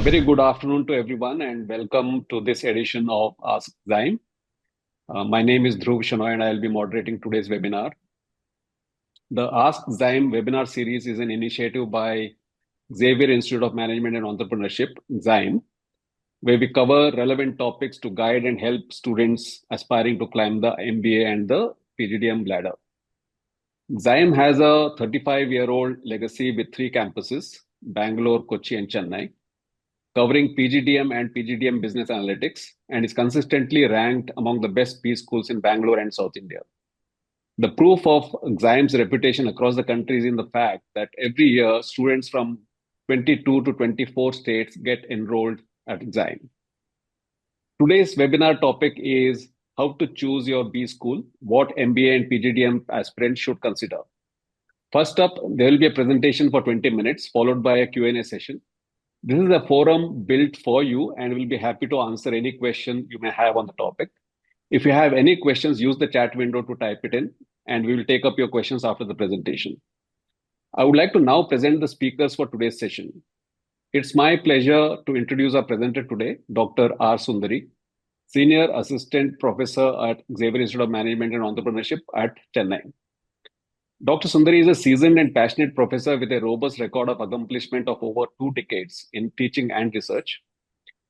Very good afternoon to everyone and welcome to this edition of AskXIME. My name is Dhruv Shenoy and I'll be moderating today's webinar. The AskXIME webinar series is an initiative by Xavier Institute of Management and Entrepreneurship, XIME, where we cover relevant topics to guide and help students aspiring to climb the MBA and the PGDM ladder. XIME has a 35-year-old legacy with 3 campuses, Bangalore, Kochi and Chennai, covering PGDM and PGDM business analytics, and is consistently ranked among the best B schools in Bangalore and South India. The proof of XIME's reputation across the country is in the fact that every year students from 22 to 24 states get enrolled at XIME. Today's webinar topic is how to choose your B school, what MBA and PGDM aspirants should consider. First up, there will be a presentation for 20 minutes, followed by a Q&A session. This is a forum built for you and we'll be happy to answer any question you may have on the topic. If you have any questions, use the chat window to type it in and we will take up your questions after the presentation. I would like to now present the speakers for today's session. It's my pleasure to introduce our presenter today, Dr. R. Sundari, Senior Assistant Professor at Xavier Institute of Management and Entrepreneurship at Chennai. Dr. Sundari is a seasoned and passionate professor with a robust record of accomplishment of over 2 decades in teaching and research.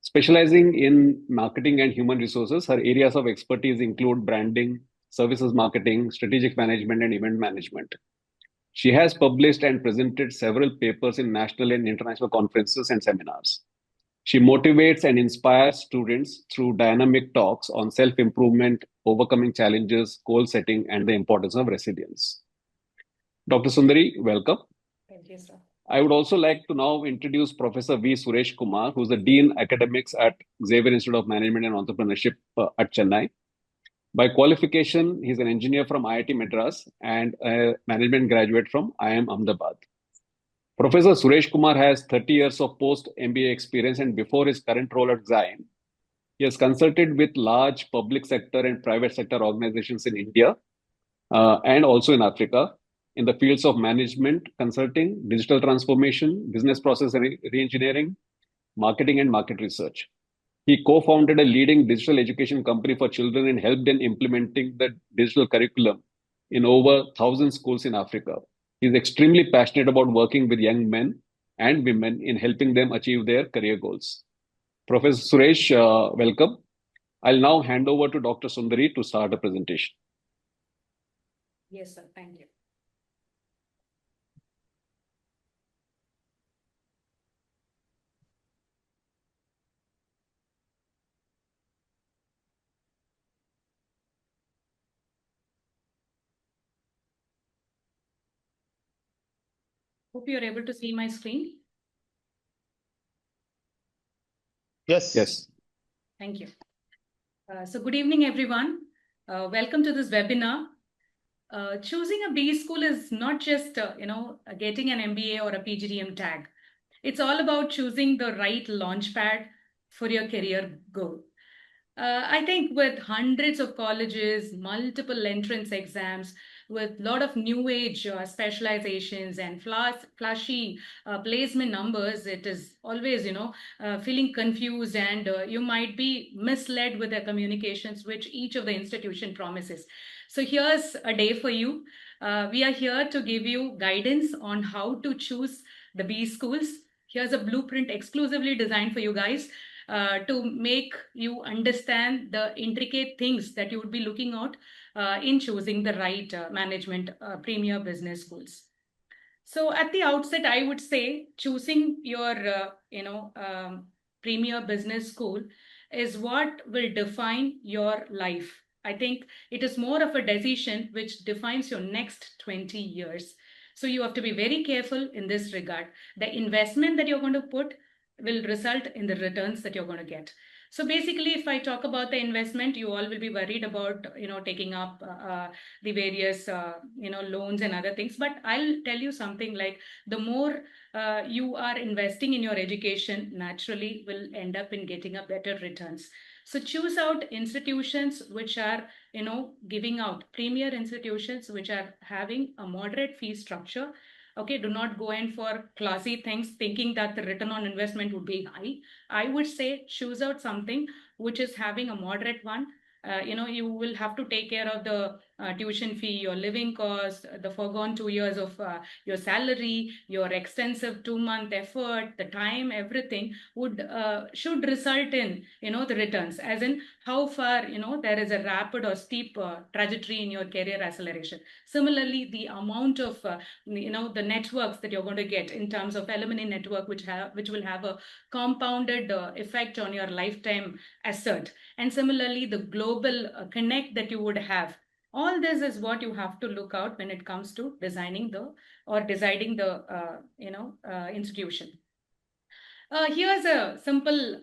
Specializing in marketing and human resources, her areas of expertise include branding, services marketing, strategic management, and event management. She has published and presented several papers in national and international conferences and seminars. She motivates and inspires students through dynamic talks on self-improvement, overcoming challenges, goal setting, and the importance of resilience. Dr. Sundari, welcome. Thank you, sir. I would also like to now introduce Professor V. Suresh Kumar, who's the Dean Academics at Xavier Institute of Management and Entrepreneurship at Chennai. By qualification, he's an engineer from IIT Madras and a management graduate from IIM Ahmedabad. Professor Suresh Kumar has 30 years of post-MBA experience, and before his current role at XIME, he has consulted with large public sector and private sector organizations in India and also in Africa, in the fields of management, consulting, digital transformation, business process re-engineering, marketing, and market research. He co-founded a leading digital education company for children and helped in implementing the digital curriculum in over 1,000 schools in Africa. He is extremely passionate about working with young men and women in helping them achieve their career goals. Professor Suresh, welcome. I'll now hand over to Dr. Sundari to start the presentation. Yes, sir. Thank you. Hope you're able to see my screen. Yes. Thank you. So good evening, everyone. Welcome to this webinar. Choosing a B school is not just, getting an MBA or a PGDM tag. It's all about choosing the right launchpad for your career goal. I think with hundreds of colleges, multiple entrance exams, with a lot of new age specializations and flashy placement numbers, it is always, feeling confused and you might be misled with the communications which each of the institution promises. So here's a day for you. We are here to give you guidance on how to choose the B schools. Here's a blueprint exclusively designed for you guys. To make you understand the intricate things that you would be looking out in choosing the right management premier business schools. So at the outset, I would say choosing your, premier business school is what will define your life. I think it is more of a decision which defines your next 20 years. So you have to be very careful in this regard. The investment that you're going to put will result in the returns that you're going to get. So basically, if I talk about the investment, you all will be worried about, taking up the various, loans and other things. But I'll tell you something like the more you are investing in your education, naturally will end up in getting a better returns. So choose out institutions which are, giving out premier institutions which are having a moderate fee structure. Okay, do not go in for classy things thinking that the return on investment would be high. I would say choose out something which is having a moderate one. You will have to take care of the tuition fee, your living cost, the foregone 2 years of your salary, your extensive 2 month effort, the time, everything would should result in the returns, as in how far there is a rapid or steep trajectory in your career acceleration. Similarly, the amount of the networks that you're going to get in terms of alumni network, which will have a compounded effect on your lifetime asset, and similarly the global connect that you would have. All this is what you have to look out when it comes to designing the or deciding the institution. Here's a simple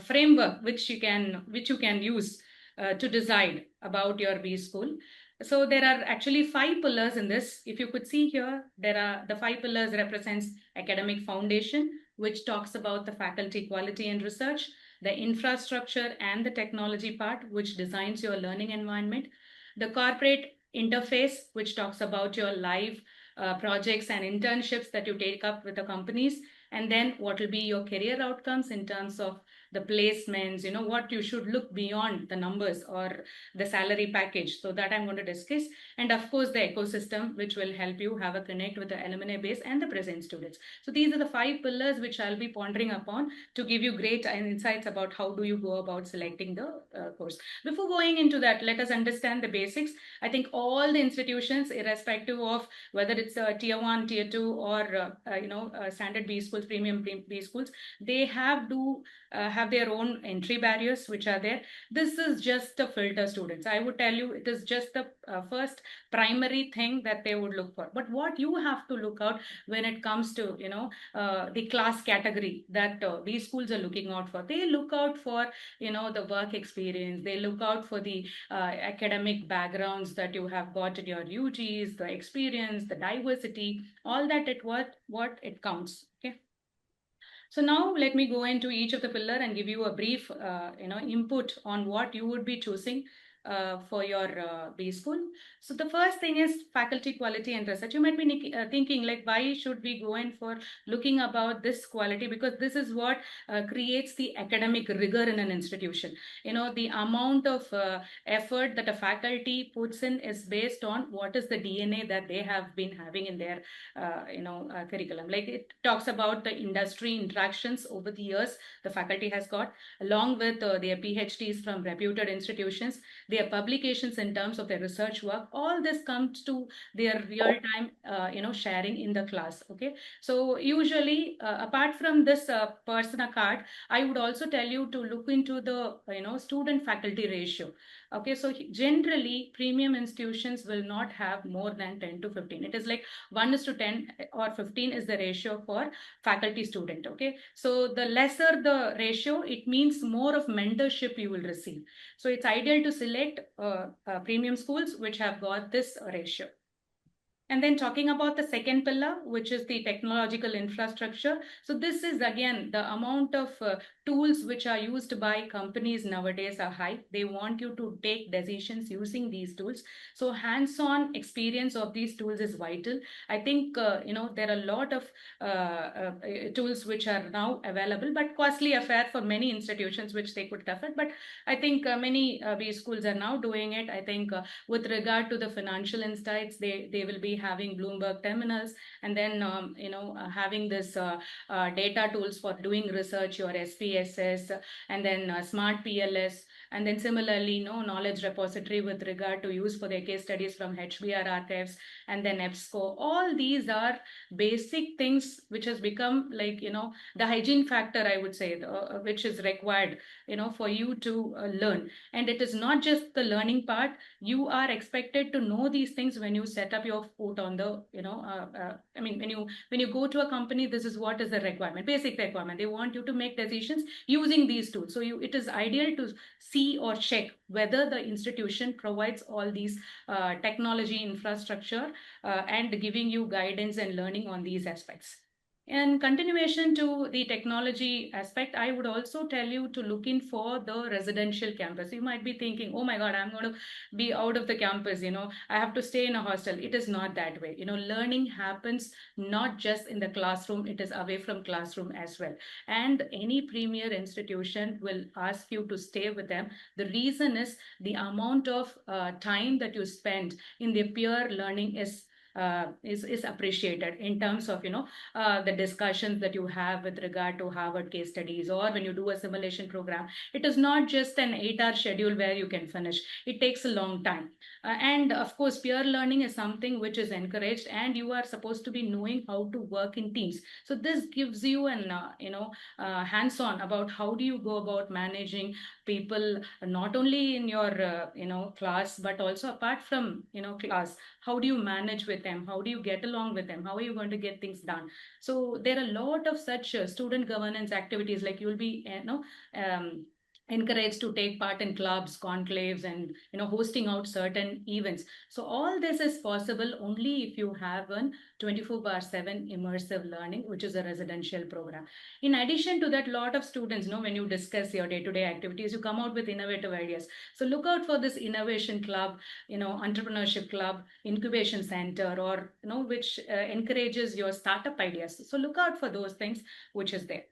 framework which you can use to decide about your B school. So there are actually 5 pillars in this. If you could see here, there are the 5 pillars represents academic foundation, which talks about the faculty quality and research, the infrastructure and the technology part, which designs your learning environment, the corporate interface, which talks about your live projects and internships that you take up with the companies, and then what will be your career outcomes in terms of the placements, what you should look beyond the numbers or the salary package. So that I'm going to discuss. And of course, the ecosystem, which will help you have a connect with the alumni base and the present students. So these are the 5 pillars which I'll be pondering upon to give you great insights about how do you go about selecting the course. Before going into that, let us understand the basics. I think all the institutions, irrespective of whether it's a tier 1, tier 2, or standard B schools, premium B schools, they have to have their own entry barriers which are there. This is just a filter, students. I would tell you it is just the first primary thing that they would look for. But what you have to look out when it comes to the class category that these schools are looking out for, they look out for the work experience, they look out for the academic backgrounds that you have got in your UGs, the experience, the diversity, all that what it counts. Okay. So now let me go into each of the pillar and give you a brief, input on what you would be choosing for your B school. So the first thing is faculty quality and research. You might be thinking like, why should we go in for looking about this quality? Because this is what creates the academic rigor in an institution. The amount of effort that a faculty puts in is based on what is the DNA that they have been having in their curriculum. Like it talks about the industry interactions over the years the faculty has got, along with their PhDs from reputed institutions, their publications in terms of their research work. All this comes to their real time sharing in the class. Okay, so usually apart from this persona card, I would also tell you to look into the student faculty ratio. Okay, so generally premium institutions will not have more than 10 to 15. It is like 1:10 or 15 is the ratio for faculty student. Okay, so the lesser the ratio, it means more of mentorship you will receive. So it's ideal to select premium schools which have got this ratio. And then talking about the second pillar, which is the technological infrastructure. So this is again the amount of tools which are used by companies nowadays are high. They want you to take decisions using these tools. So hands-on experience of these tools is vital. I think there are a lot of tools which are now available, but costly affair for many institutions which they could afford. But I think many B schools are now doing it. I think with regard to the financial insights, they will be having Bloomberg terminals, and then having this data tools for doing research, your SPSS, and then smart PLS, and then similarly knowledge repository with regard to use for their case studies from HBR archives, and then EBSCO. All these are basic things which has become like the hygiene factor, I would say, which is required for you to learn. And it is not just the learning part. You are expected to know these things when you set up your foot on the when you go to a company, this is what is the requirement, basic requirement. They want you to make decisions using these tools. So it is ideal to see or check whether the institution provides all these technology infrastructure and giving you guidance and learning on these aspects. In continuation to the technology aspect, I would also tell you to look in for the residential campus. You might be thinking, oh my God, I'm going to be out of the campus, I have to stay in a hostel. It is not that way. Learning happens not just in the classroom, it is away from classroom as well. And any premier institution will ask you to stay with them. The reason is the amount of time that you spend in the peer learning is appreciated in terms of the discussions that you have with regard to Harvard case studies, or when you do a simulation program. It is not just an 8-hour schedule where you can finish. It takes a long time. And of course, peer learning is something which is encouraged, and you are supposed to be knowing how to work in teams. So this gives you an hands-on about how do you go about managing people, not only in your class, but also apart from class. How do you manage with them? How do you get along with them? How are you going to get things done? So there are a lot of such student governance activities, like you'll be encouraged to take part in clubs, conclaves, and hosting out certain events. So all this is possible only if you have a 24/7 immersive learning, which is a residential program. In addition to that, lot of students, when you discuss your day-to-day activities, you come out with innovative ideas. So look out for this innovation club, entrepreneurship club, incubation center, or which encourages your startup ideas. So look out for those things which is there.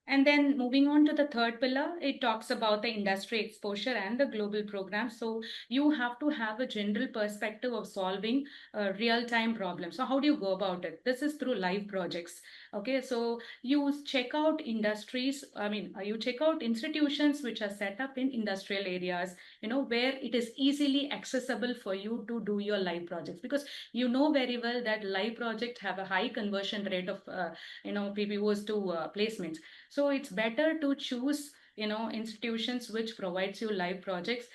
And then moving on to the third pillar, it talks about the industry exposure and the global program. So you have to have a general perspective of solving real-time problems. So how do you go about it? This is through live projects. Okay, so you check out industries, you check out institutions which are set up in industrial areas, where it is easily accessible for you to do your live projects, because you know very well that live projects have a high conversion rate of, PPOs to placements. So it's better to choose institutions which provides you live projects.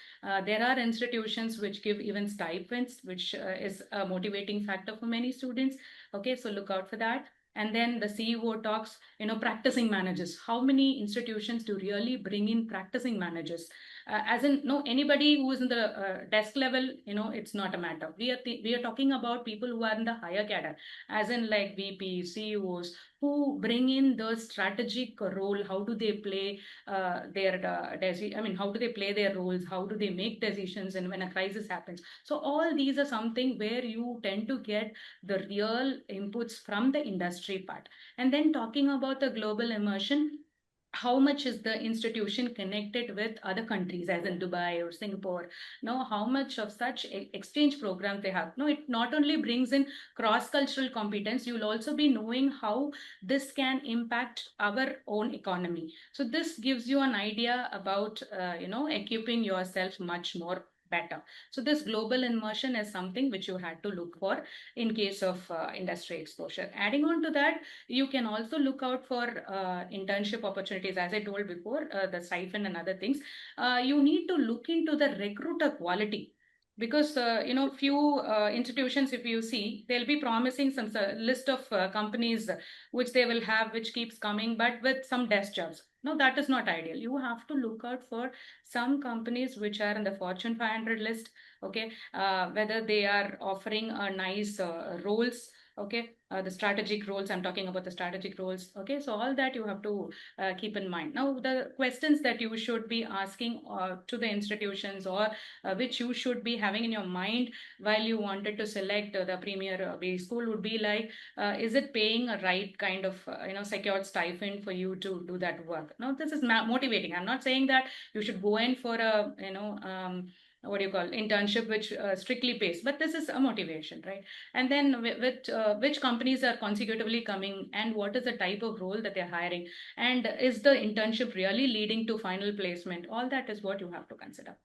There are institutions which give even stipends, which is a motivating factor for many students. Okay, so look out for that. And then the CEO talks, practicing managers. How many institutions do really bring in practicing managers? As in, no, anybody who is in the desk level, it's not a matter. We are talking about people who are in the higher cadre, as in like VP, CEOs, who bring in the strategic role. How do they play how do they play their roles? How do they make decisions? And when a crisis happens, so all these are something where you tend to get the real inputs from the industry part. And then talking about the global immersion, how much is the institution connected with other countries, as in Dubai or Singapore? How much of such exchange programs they have? It not only brings in cross-cultural competence, you'll also be knowing how this can impact our own economy. So this gives you an idea about, equipping yourself much more better. So this global immersion is something which you had to look for in case of industry exposure. Adding on to that, you can also look out for internship opportunities, as I told before, the stipend and other things. You need to look into the recruiter quality, because few institutions, if you see, they'll be promising some list of companies which they will have, which keeps coming, but with some desk jobs. No, that is not ideal. You have to look out for some companies which are in the Fortune 500 list. Okay, whether they are offering a nice roles. Okay, the strategic roles, I'm talking about the strategic roles. Okay, so all that you have to keep in mind. Now, the questions that you should be asking to the institutions, or which you should be having in your mind while you wanted to select the premier B school, would be like, is it paying a right kind of secured stipend for you to do that work? Now, this is motivating. I'm not saying that you should go in for a what do you call internship which strictly pays, but this is a motivation, right? And then which companies are consecutively coming, and what is the type of role that they're hiring, and is the internship really leading to final placement? All that is what you have to consider.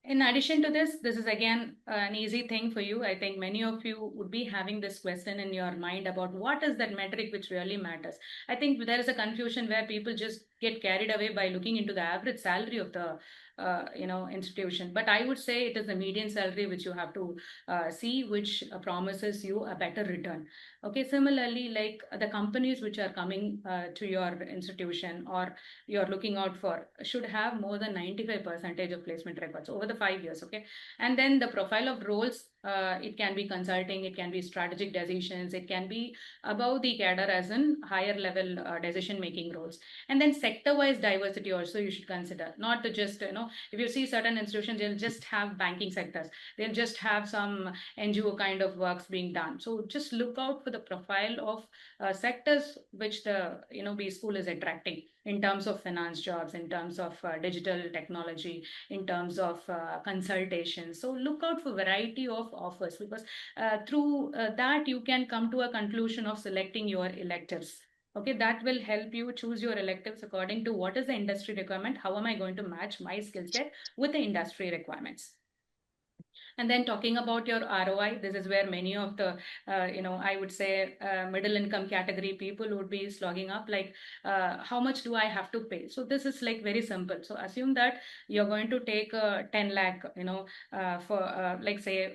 In addition to this is again an easy thing for you. I think many of you would be having this question in your mind about what is that metric which really matters. I think there is a confusion where people just get carried away by looking into the average salary of the institution. But I would say it is the median salary which you have to see, which promises you a better return. Okay, similarly, like the companies which are coming to your institution, or you're looking out for, should have more than 95% of placement records over the 5 years. Okay, and then the profile of roles It can be consulting, it can be strategic decisions, it can be above the cadre as in higher level decision making roles. And then sector wise diversity also you should consider, not to just, if you see certain institutions, they'll just have banking sectors, they'll just have some NGO kind of works being done. So just look out for the profile of sectors which the B school is attracting in terms of finance jobs, in terms of digital technology, in terms of consultation. So look out for variety of offers, because through that you can come to a conclusion of selecting your electives. Okay, that will help you choose your electives according to what is the industry requirement, how am I going to match my skill set with the industry requirements. And then talking about your ROI, this is where many of the, I would say middle income category people would be slogging up, like how much do I have to pay? So this is like very simple. So assume that you're going to take 10 lakh, for like say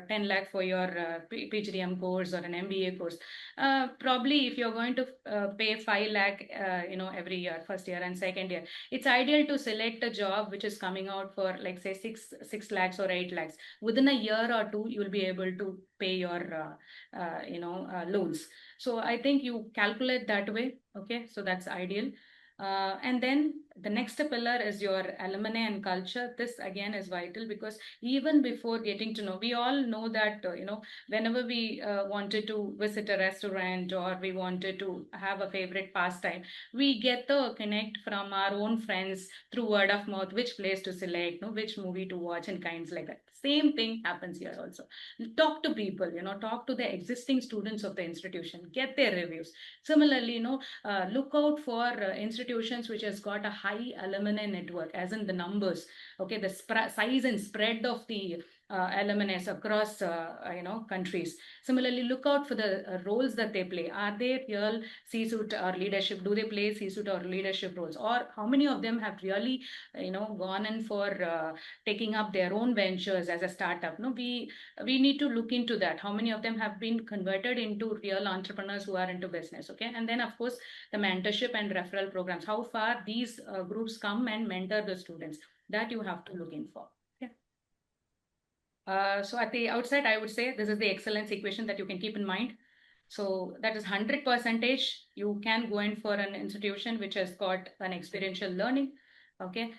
10 lakh for your PGDM course or an MBA course. Probably if you're going to pay 5 lakh, every year, first year and second year, it's ideal to select a job which is coming out for like say 6 lakhs or 8 lakhs. Within a year or two, you will be able to pay your loans. So I think you calculate that way. Okay, so that's ideal. And then the next pillar is your alumni and culture. This again is vital, because even before getting to know, we all know that whenever we wanted to visit a restaurant or we wanted to have a favorite pastime, we get the connect from our own friends through word of mouth, which place to select, which movie to watch, and kinds like that. Same thing happens here also. Talk to people, talk to the existing students of the institution, get their reviews. Similarly, look out for institutions which has got a high alumni network, as in the numbers, okay, the size and spread of the alumni across countries. Similarly, look out for the roles that they play. Are they real C-suite or leadership? Do they play C-suite or leadership roles? Or how many of them have really gone in for taking up their own ventures as a startup? No, we need to look into that. How many of them have been converted into real entrepreneurs who are into business? Okay, and then of course the mentorship and referral programs, how far these groups come and mentor the students, that you have to look in for. Okay. So at the outset, I would say this is the excellence equation that you can keep in mind. So that is 100% you can go in for an institution which has got an experiential learning, okay,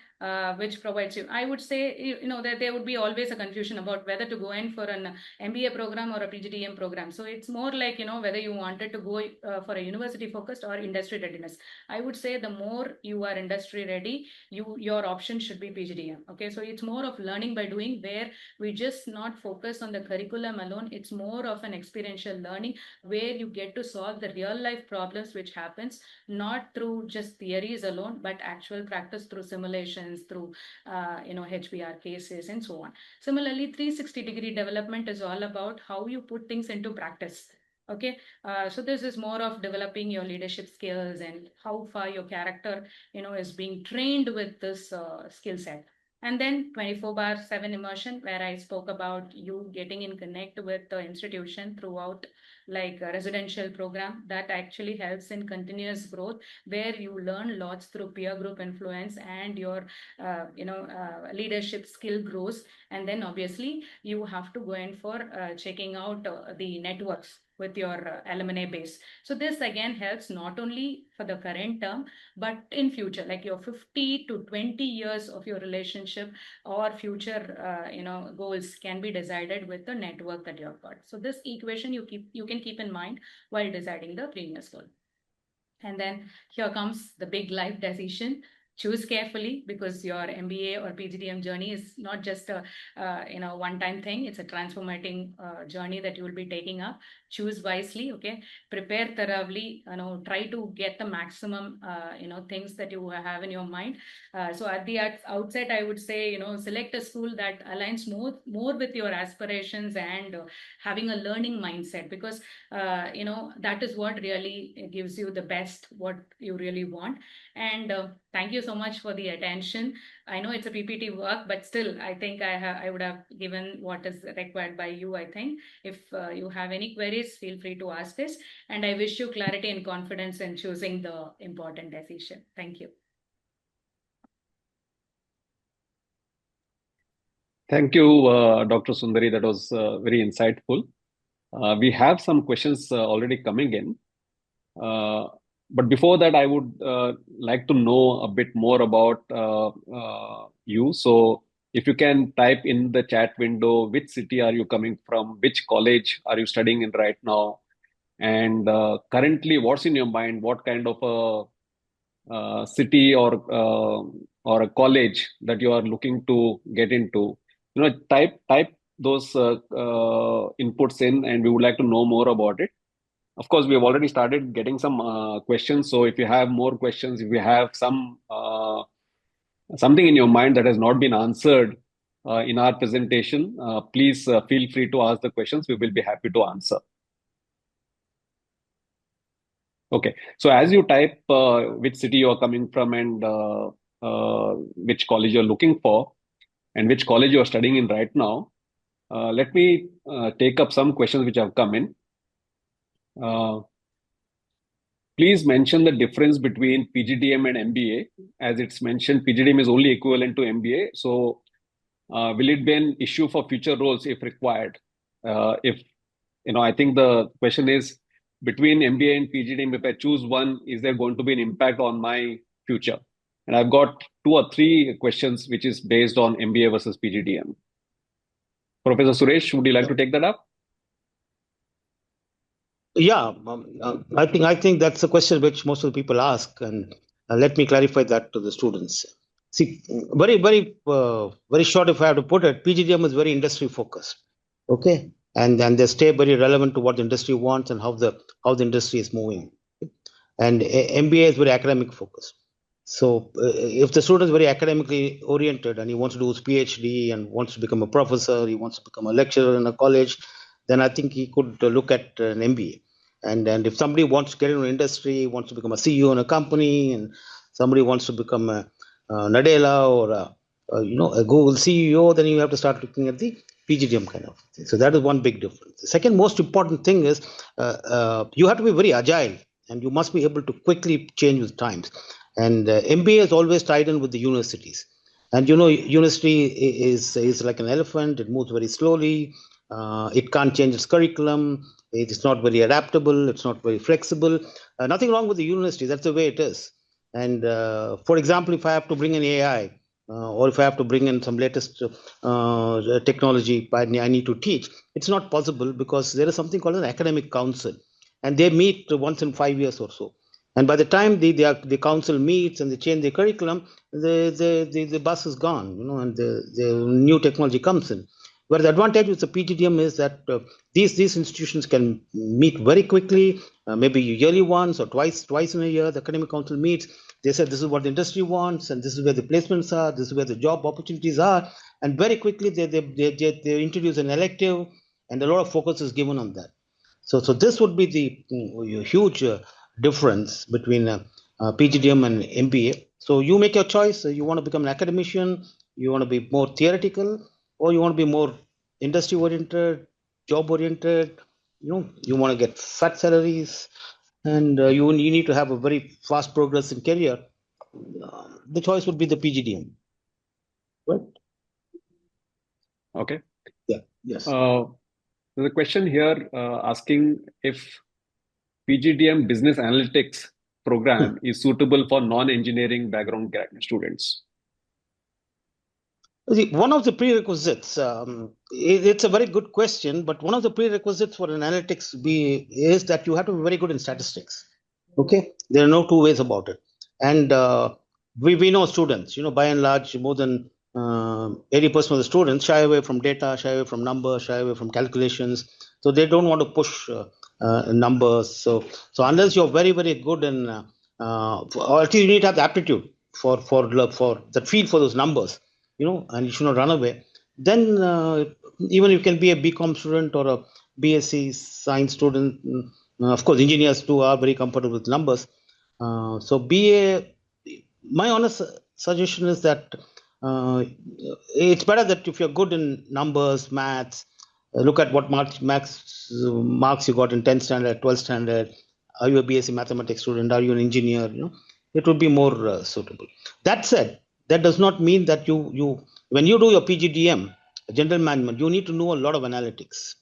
which provides you. I would say, that there would be always a confusion about whether to go in for an MBA program or a PGDM program. So it's more like, whether you wanted to go for a university focused or industry readiness. I would say the more you are industry ready, your option should be PGDM. Okay, so it's more of learning by doing, where we just not focus on the curriculum alone. It's more of an experiential learning where you get to solve the real life problems which happens not through just theories alone, but actual practice through simulations, through HBR cases and so on. Similarly, 360-degree development is all about how you put things into practice. Okay, so this is more of developing your leadership skills and how far your character is being trained with this skill set. And then 24/7 immersion, where I spoke about you getting in connect with the institution throughout, like a residential program that actually helps in continuous growth, where you learn lots through peer group influence and your leadership skill grows. And then obviously you have to go in for checking out the networks with your alumni base. So this again helps not only for the current term, but in future, like your 50 to 20 years of your relationship or future goals can be decided with the network that you've got. So this equation you can keep in mind while deciding the previous goal. And then here comes the big life decision. Choose carefully, because your MBA or PGDM journey is not just a one-time thing. It's a transformating journey that you will be taking up. Choose wisely, okay? Prepare thoroughly. Try to get the maximum things that you have in your mind. So at the outset, I would say select a school that aligns more with your aspirations and having a learning mindset, because that is what really gives you the best what you really want. And thank you so much for the attention. I know it's a PPT work, but still, I think I would have given what is required by you, I think. If you have any queries, feel free to ask us. And I wish you clarity and confidence in choosing the important decision. Thank you. Thank you, Dr. Sundari. That was very insightful. We have some questions already coming in. Uh, but before that, I would like to know a bit more about you. So, if you can type in the chat window, which city are you coming from? Which college are you studying in right now? And currently, what's in your mind? What kind of a city or a college that you are looking to get into? Type those inputs in, and we would like to know more about it. Of course, we have already started getting some questions. So if you have more questions, if you have something in your mind that has not been answered in our presentation, please feel free to ask the questions. We will be happy to answer. Okay. So as you type which city you are coming from and which college you're looking for and which college you are studying in right now, let me take up some questions which have come in. Uh, Please mention the difference between PGDM and MBA. As it's mentioned, PGDM is only equivalent to MBA. So, will it be an issue for future roles if required? If I think the question is between MBA and PGDM, if I choose one, is there going to be an impact on my future? And I've got two or three questions which is based on MBA versus PGDM. Professor Suresh, would you like to take that up? Yeah, I think that's a question which most of the people ask, and let me clarify that to the students. See, very short. If I have to put it, PGDM is very industry focused. Okay, and they stay very relevant to what the industry wants and how the industry is moving. And MBA is very academic focused. So if the student is very academically oriented and he wants to do his PhD and wants to become a professor, he wants to become a lecturer in a college, then I think he could look at an MBA. And if somebody wants to get into industry, wants to become a CEO in a company, and somebody wants to become a Nadella or a Google CEO, then you have to start looking at the PGDM kind of thing. So that is one big difference. The second most important thing is you have to be very agile, and you must be able to quickly change with times. And MBA is always tied in with the universities. And university is like an elephant; it moves very slowly. It can't change its curriculum. It's not very adaptable. It's not very flexible. Nothing wrong with the university. That's the way it is. And for example, if I have to bring in AI or if I have to bring in some latest technology I need to teach, it's not possible because there is something called an academic council, and they meet once in 5 years or so. And by the time the council meets and they change the curriculum, the bus is gone, and the new technology comes in. Where the advantage with the PGDM is that these institutions can meet very quickly, maybe yearly once or twice in a year. The academic council meets. They said this is what the industry wants, and this is where the placements are. This is where the job opportunities are, and very quickly they introduce an elective, and a lot of focus is given on that. So this would be the huge difference between PGDM and MBA. So you make your choice. You want to become an academician, you want to be more theoretical, or you want to be more industry oriented, job oriented. You want to get fat salaries, and you need to have a very fast progress in career. The choice would be the PGDM, right? Okay. Yeah. Yes. There's a question here asking if PGDM Business Analytics program is suitable for non-engineering background students. One of the prerequisites, it's a very good question, but one of the prerequisites for an analytics is that you have to be very good in statistics. Okay, there are no two ways about it. And we know students, by and large, more than 80% of the students shy away from data, shy away from numbers, shy away from calculations. So they don't want to push numbers. So unless you're very, very good in, or at least you need to have the aptitude for that feel for those numbers, and you should not run away. Then even you can be a BCom student or a BSc science student. Of course, engineers too are very comfortable with numbers. So BA, my honest suggestion is that it's better that if you're good in numbers, maths, look at what marks you got in 10th standard, 12th standard. Are you a BSc mathematics student? Are you an engineer? It would be more suitable. That said, that does not mean that you when you do your PGDM, general management, you need to know a lot of analytics.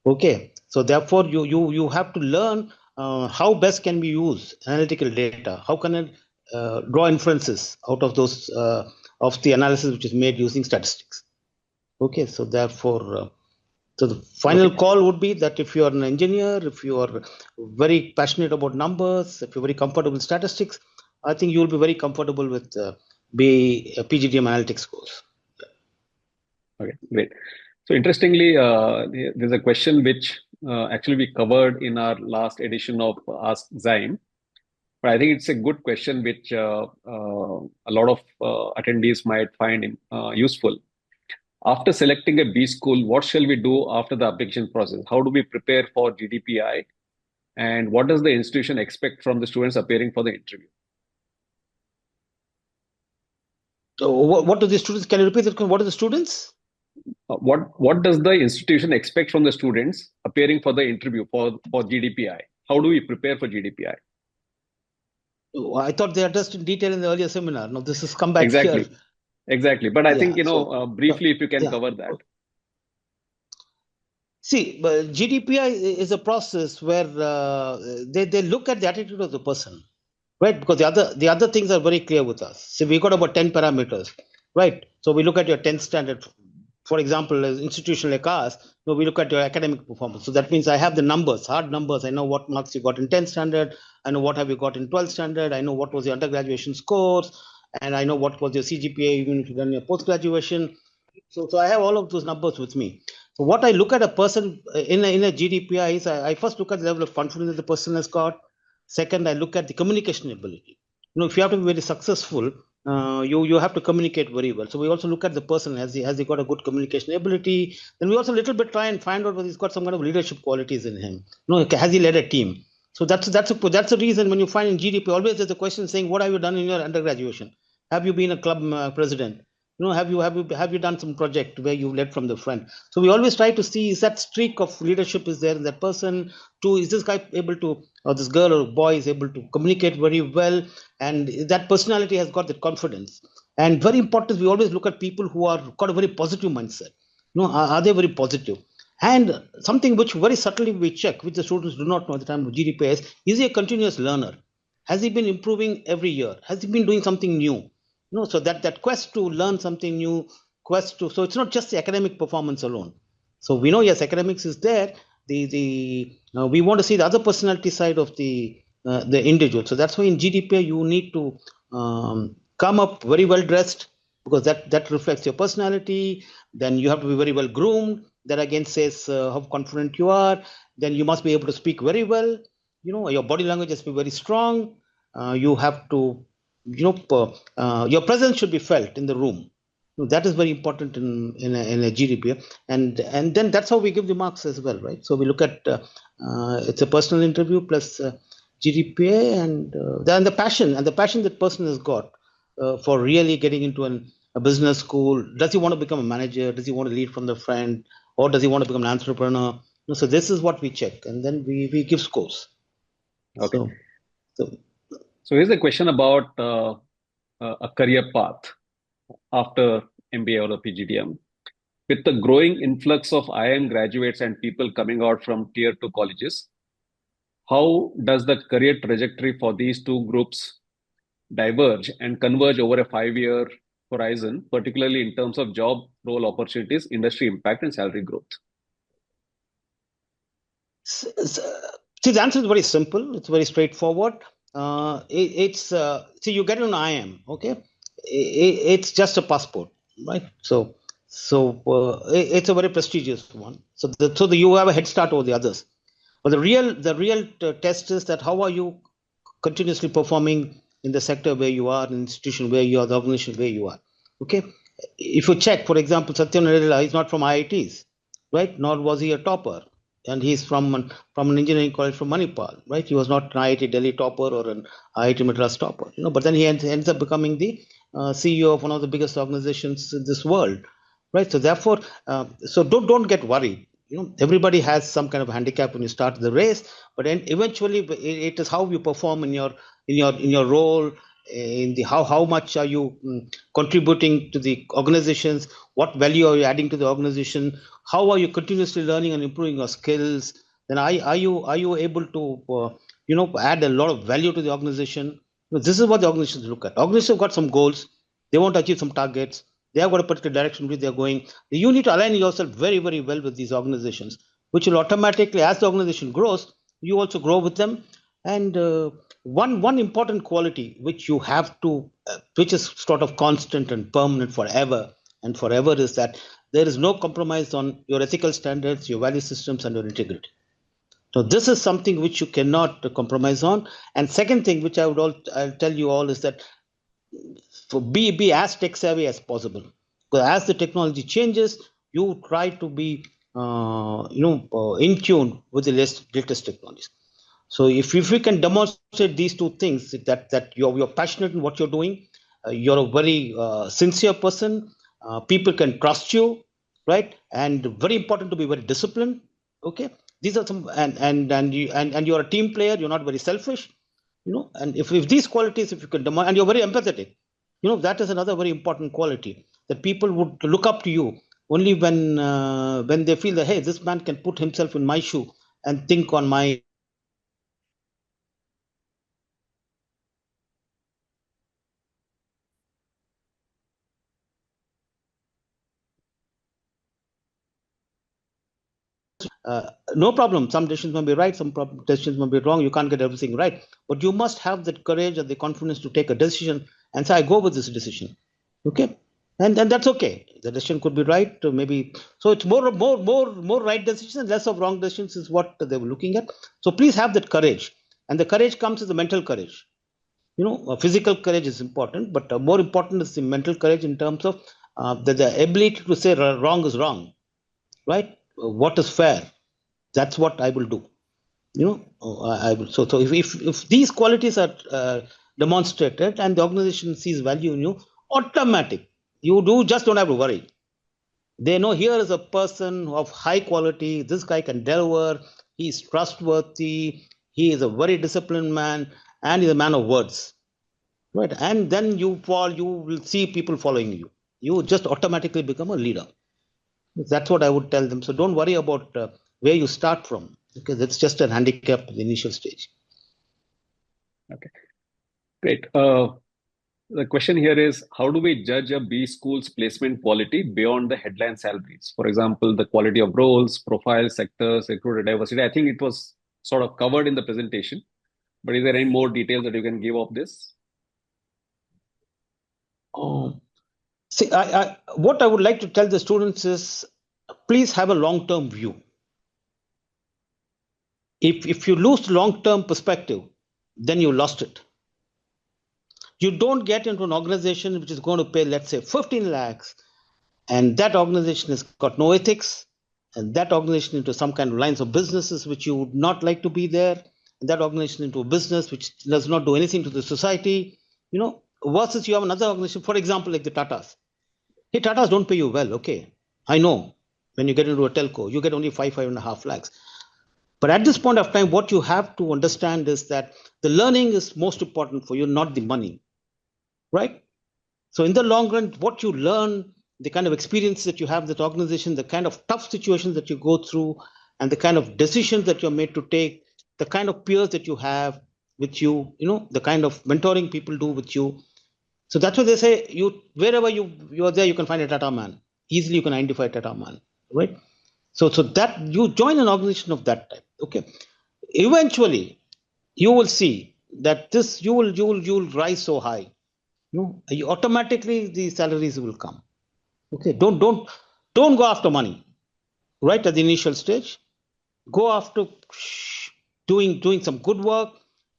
Okay, so therefore you have to learn how best can we use analytical data. How can I draw inferences out of those of the analysis which is made using statistics. Okay, so therefore, so the final call would be that if you are an engineer, if you are very passionate about numbers, if you're very comfortable with statistics, I think you will be very comfortable with PGDM analytics course. Okay, great. So interestingly, there's a question which actually we covered in our last edition of AskXIME. But I think it's a good question which a lot of attendees might find useful. After selecting a B school, what shall we do after the application process? How do we prepare for GDPI? And what does the institution expect from the students appearing for the interview? So what do the students, can you repeat that? What are the students? What does the institution expect from the students appearing for the interview for GDPI? How do we prepare for GDPI? I thought they addressed in detail in the earlier seminar. No, this has come back Exactly. here. Exactly. But I think, briefly, if you can yeah. cover that. See, GDPI is a process where they look at the attitude of the person, right? Because the other things are very clear with us. So we got about 10 parameters, right? So we look at your 10th standard. For example, as institution like ours, we look at your academic performance. So that means I have the numbers, hard numbers. I know what marks you got in 10th standard. I know what have you got in 12th standard. I know what was your undergraduation scores. And I know what was your CGPA, even if you've done your post-graduation. So I have all of those numbers with me. So what I look at a person in a GDPI is I first look at the level of confidence that the person has got. Second, I look at the communication ability. If you have to be very successful, you have to communicate very well. So we also look at the person, has he got a good communication ability. Then we also a little bit try and find out whether he's got some kind of leadership qualities in him. Has he led a team? So that's a reason when you find in GDP, always there's a question saying, what have you done in your undergraduation? Have you been a club president? Have you done some project where you led from the front? So we always try to see, is that streak of leadership is there in that person? Two, is this guy able to, or this girl or boy is able to communicate very well, and that personality has got that confidence. And very important, we always look at people who are got a very positive mindset. Are they very positive? And something which very subtly we check, which the students do not know at the time of GDPS, is he a continuous learner? Has he been improving every year? Has he been doing something new? So that quest to learn something new, so it's not just the academic performance alone. So we know, yes, academics is there. We want to see the other personality side of the individual. So that's why in GDPR you need to come up very well dressed, because that reflects your personality. Then you have to be very well groomed. That again says how confident you are. Then you must be able to speak very well. Your body language has to be very strong. You have to, your presence should be felt in the room. That is very important in a GDPR, and then that's how we give the marks as well, right? So we look at it's a personal interview plus GDPA, and then the passion that person has got for really getting into a business school. Does he want to become a manager? Does he want to lead from the front, or does he want to become an entrepreneur? So this is what we check, and then we give scores. Okay. So here's a question about a career path after MBA or a PGDM. With the growing influx of IIM graduates and people coming out from tier 2 colleges, how does the career trajectory for these two groups diverge and converge over a 5-year horizon, particularly in terms of job role opportunities, industry impact, and salary growth? See, the answer is very simple. It's very straightforward. See, you get an IIM, okay? It's just a passport, right? So it's a very prestigious one. So you have a head start over the others. But the real test is that how are you continuously performing in the sector where you are, in the institution where you are, the organization where you are. Okay, if you check, for example, Satya Nadella is not from IITs, right? Nor was he a topper, and he's from an engineering college from Manipal, right? He was not an IIT Delhi topper or an IIT Madras topper, But then he ends up becoming the CEO of one of the biggest organizations in this world, right? So therefore, so don't get worried. Everybody has some kind of handicap when you start the race, but then eventually it is how you perform in your role, in the how much are you contributing to the organizations, what value are you adding to the organization, how are you continuously learning and improving your skills, then are you able to add a lot of value to the organization. This is what the organizations look at. Organizations have got some goals, they want to achieve some targets, they have got a particular direction which they are going. You need to align yourself very, very well with these organizations, which will automatically, as the organization grows, you also grow with them. And one important quality which you have to, which is sort of constant and permanent forever and forever, is that there is no compromise on your ethical standards, your value systems, and your integrity. So this is something which you cannot compromise on. And second thing, which I'll tell you all, is that be as tech savvy as possible. Because as the technology changes, you try to be in tune with the latest technologies. So if we can demonstrate these two things, that you're passionate in what you're doing, you're a very sincere person, people can trust you, right? And very important to be very disciplined. Okay, these are some, and you're a team player. You're not very selfish, And if these qualities, if you can demonstrate, and you're very empathetic, that is another very important quality, that people would look up to you only when they feel that, hey, this man can put himself in my shoe and think on my. No problem. Some decisions may be right, some decisions may be wrong. You can't get everything right, but you must have that courage and the confidence to take a decision and say, I go with this decision. Okay, and that's okay. The decision could be right, maybe. So it's more right decisions, less of wrong decisions is what they were looking at. So please have that courage, and the courage comes with the mental courage. Physical courage is important, but more important is the mental courage in terms of the ability to say wrong is wrong, right? What is fair? That's what I will do. I will. So if these qualities are demonstrated and the organization sees value in you, automatic. You just don't have to worry. They know here is a person of high quality. This guy can deliver. He's trustworthy. He is a very disciplined man, and he's a man of words. Right, and then you will see people following you. You just automatically become a leader. That's what I would tell them. So don't worry about where you start from, because it's just a handicap at the initial stage. Okay, great. The question here is, how do we judge a B school's placement quality beyond the headline salaries? For example, the quality of roles, profiles, sectors, recruiter diversity. I think it was sort of covered in the presentation, but is there any more details that you can give of this? See, what I would like to tell the students is, please have a long-term view. If you lose long-term perspective, then you lost it. You don't get into an organization which is going to pay, let's say, 15 lakhs, and that organization has got no ethics, and that organization into some kind of lines of businesses which you would not like to be there, and that organization into a business which does not do anything to the society, versus you have another organization, for example, like the Tatas. Hey, Tatas don't pay you well, okay. I know when you get into a telco, you get only 5.5 lakhs. But at this point of time, what you have to understand is that the learning is most important for you, not the money, right? So in the long run, what you learn, the kind of experience that you have with that organization, the kind of tough situations that you go through, and the kind of decisions that you're made to take, the kind of peers that you have with you, the kind of mentoring people do with you. So that's why they say, wherever you're there, you can find a Tata man. Easily you can identify a Tata man, right? So that you join an organization of that type, okay. Eventually, you will see that you will rise so high. Automatically the salaries will come. Okay, don't go after money right at the initial stage. Go after doing some good work,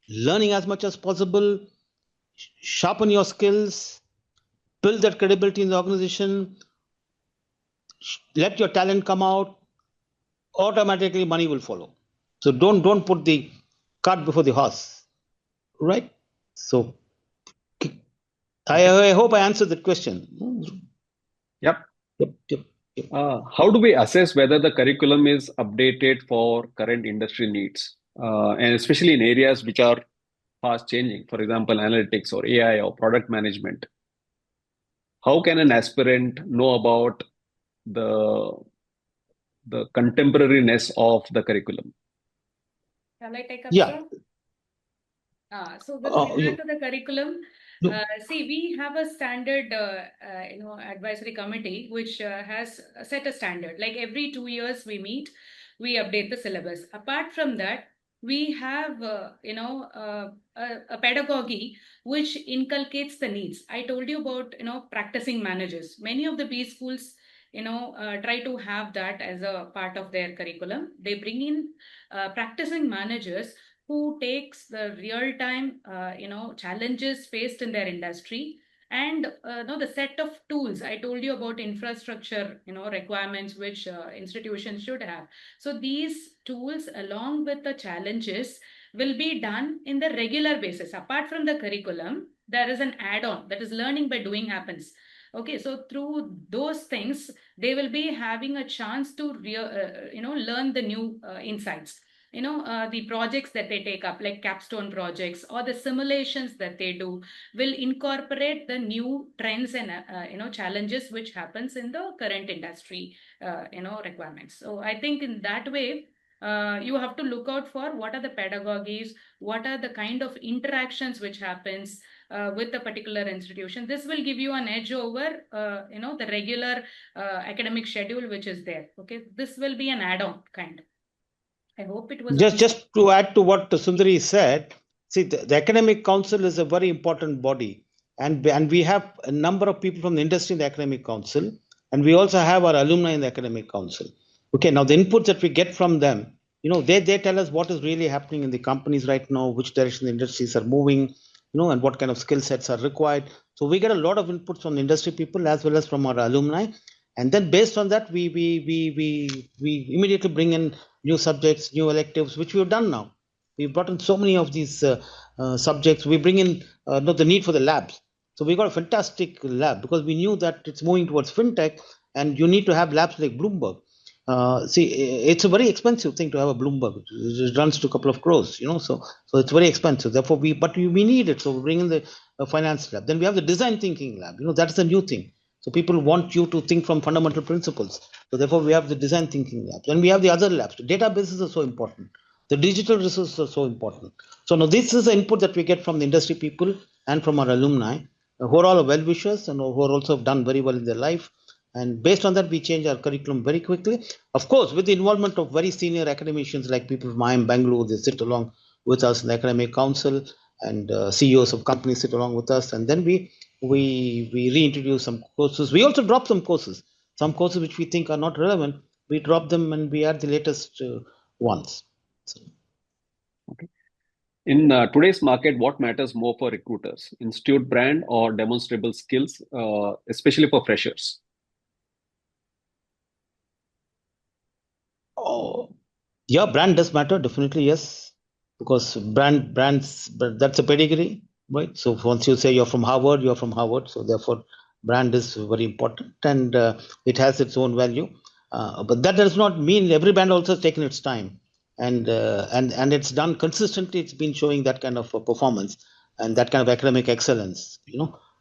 learning as much as possible, sharpen your skills, build that credibility in the organization, let your talent come out. Automatically money will follow. So don't put the cart before the horse, right? So I hope I answered that question. Yep. Yep. How do we assess whether the curriculum is updated for current industry needs, and especially in areas which are fast changing, for example, analytics or AI or product management, how can an aspirant know about the the contemporariness of the curriculum? Shall I take up, Yeah. sir? So with regard You, to the curriculum, you, see, we have a standard, advisory committee which has set a standard. Like every 2 years we meet, we update the syllabus. Apart from that, we have, a pedagogy which inculcates the needs. I told you about, practicing managers. Many of the B schools, try to have that as a part of their curriculum. They bring in practicing managers who takes the real time challenges faced in their industry, and the set of tools I told you about, infrastructure requirements which institutions should have. So these tools along with the challenges will be done in the regular basis. Apart from the curriculum, there is an add-on, that is learning by doing happens. Okay, so through those things they will be having a chance to learn the new insights. The projects that they take up, like capstone projects or the simulations that they do, will incorporate the new trends and challenges which happens in the current industry requirements. So I think in that way, you have to look out for what are the pedagogies, what are the kind of interactions which happens with a particular institution. This will give you an edge over the regular academic schedule which is there. Okay, this will be an add-on kind. I hope it was just to add to what Sundari said, see, the academic council is a very important body, and we have a number of people from the industry in the academic council, and we also have our alumni in the academic council. Okay, now the inputs that we get from them, they tell us what is really happening in the companies right now, which direction the industries are moving, and what kind of skill sets are required. So we get a lot of inputs from the industry people as well as from our alumni, and then based on that, we immediately bring in new subjects, new electives, which we have done now. We've brought in so many of these subjects. We bring in the need for the labs. So we got a fantastic lab because we knew that it's moving towards fintech, and you need to have labs like Bloomberg. See, it's a very expensive thing to have a Bloomberg. It runs to a couple of crores, so it's very expensive. Therefore, we need it. So we bring in the finance lab. Then we have the design thinking lab. That's the new thing. So people want you to think from fundamental principles. So therefore, we have the design thinking labs. And we have the other labs. The databases are so important. The digital resources are so important. So now this is the input that we get from the industry people and from our alumni, who are all well-wishers and who are also done very well in their life. And based on that, we change our curriculum very quickly. Of course, with the involvement of very senior academicians like people from IIM Bangalore, they sit along with us in the academic council, and CEOs of companies sit along with us. And then we reintroduce some courses. We also drop some courses which we think are not relevant. We drop them and we add the latest ones. So. Okay. In today's market, what matters more for recruiters, institute brand or demonstrable skills, especially for freshers? Oh, yeah, brand does matter, definitely, yes, because brands, but that's a pedigree, right? So once you say you're from Harvard, so therefore brand is very important, and it has its own value. But that does not mean every brand also has taken its time, and it's done consistently. It's been showing that kind of performance and that kind of academic excellence,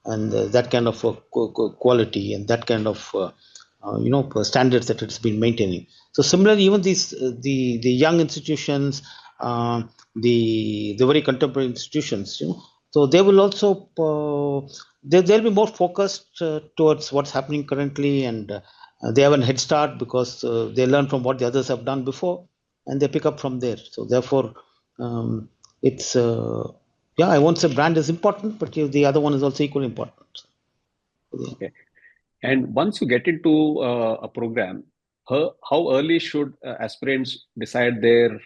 and that kind of quality and that kind of standards that it's been maintaining. So similarly, even these the young institutions, the very contemporary institutions, so they will also they'll be more focused towards what's happening currently, and they have a head start because they learn from what the others have done before, and they pick up from there. So therefore, it's I won't say brand is important, but the other one is also equally important. Okay. And once you get into a program, how early should aspirants decide their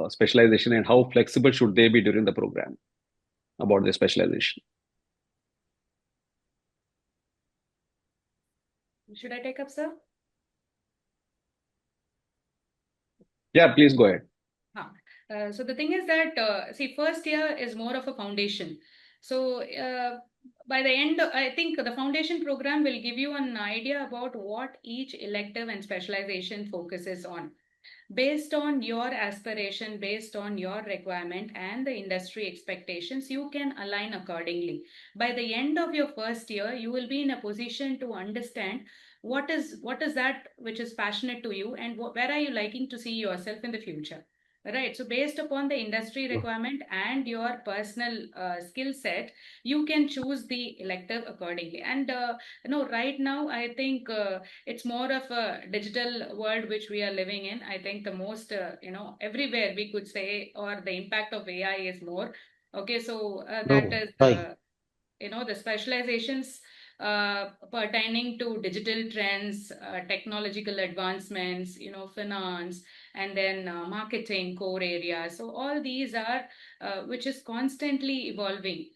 specialization, and how flexible should they be during the program about their specialization? Should I take up, sir? Yeah, please go ahead. So the thing is that, see, first year is more of a foundation. So by the end, I think the foundation program will give you an idea about what each elective and specialization focuses on. Based on your aspiration, based on your requirement and the industry expectations, you can align accordingly. By the end of your first year, you will be in a position to understand what is that which is passionate to you, and where are you liking to see yourself in the future. Right. So based upon the industry requirement and your personal skill set, you can choose the elective accordingly. And right now, I think it's more of a digital world which we are living in. I think the most, everywhere we could say, or the impact of AI is more. Okay, so that No, is right. the specializations pertaining to digital trends, technological advancements, finance, and then marketing core areas. So all these are which is constantly evolving.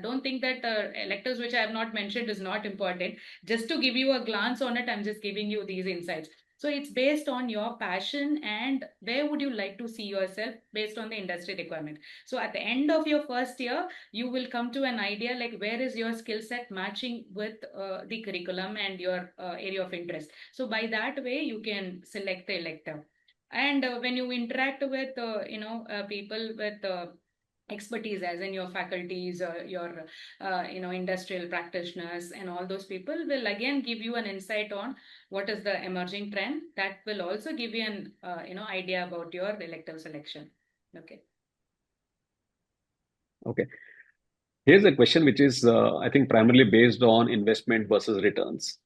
Don't think that electives which I have not mentioned is not important. Just to give you a glance on it, I'm just giving you these insights. So it's based on your passion and where would you like to see yourself based on the industry requirement. So at the end of your first year, you will come to an idea like where is your skill set matching with the curriculum and your area of interest. So by that way, you can select the elective. And when you interact with people with expertise, as in your faculties, your industrial practitioners, and all those people will again give you an insight on what is the emerging trend. That will also give you an idea about your elective selection. Okay. Okay. Here's a question which is, I think, primarily based on investment versus returns.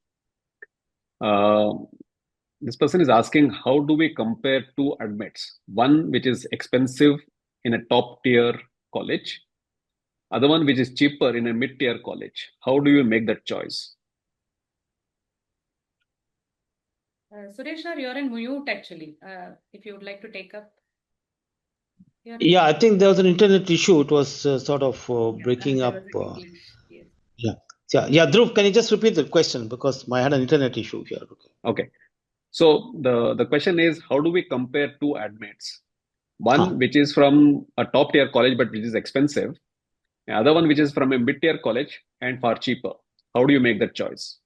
Uh, this person is asking, how do we compare two admits? One which is expensive in a top tier college, other one which is cheaper in a mid tier college. How do you make that choice? Suresh, sir, you're in mute actually. If you would like to take up. Yeah, I think there was an internet issue. It was sort of breaking There up. was a ticklish. Yes. Yeah. Yeah. Dhruv, can you just repeat the question because I had an internet issue here. Okay. Okay. So the question is, how do we compare two admits? Huh. One which is from a top tier college but which is expensive, the other one which is from a mid tier college and far cheaper. How do you make that choice?